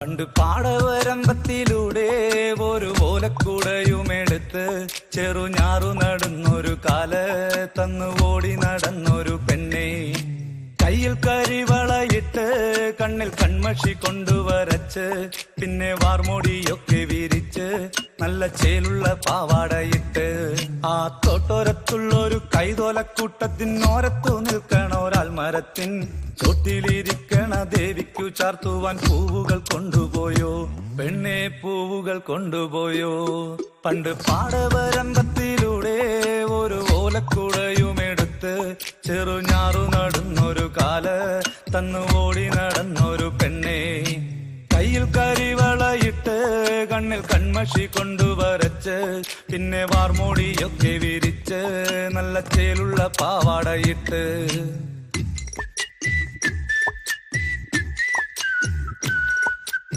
പണ്ട് പാടവരമ്പത്തിലൂടെ ഒരു ഓലക്കുടയുമെടുത്ത് ചെറുഞാറു നടന്നൊരു കാല് തന്നു ഓടി നടന്നൊരു പെണ്ണെ, കയ്യിൽ കരിവളയിട്ട് കണ്ണിൽ കൺമഷി കൊണ്ടുവരച്ച് പിന്നെ വാർമോടിയൊക്കെ വിരിച്ച് നല്ല ചേലുള്ള പാവാടയിട്ട് ആ തോട്ടോരത്തുള്ളൊരു കൈതോലക്കൂട്ടത്തിനോരത്തു നിൽക്കണ ഒരാൾ മരത്തിൻ ചോട്ടിലിരിക്കണ ദേവിക്കു ചാർത്തുവാൻ പൂവുകൾ കൊണ്ടുപോയോ പെണ്ണെ, പൂവുകൾ കൊണ്ടുപോയോ. പണ്ട് പാടവരമ്പത്തിലൂടെ ഒരു ഓലക്കുടയുമെടുത്ത് ചെറുഞാറു നടന്നൊരു കാല് തന്നു ഓടി നടന്നൊരു പെണ്ണെ, കയ്യിൽ കരിവളയിട്ട് കണ്ണിൽ കൺമഷി കൊണ്ടുവരച്ച് പിന്നെ വാർമോടിയൊക്കെ വിരിച്ച് നല്ല ചേലുള്ള പാവാടയിട്ട്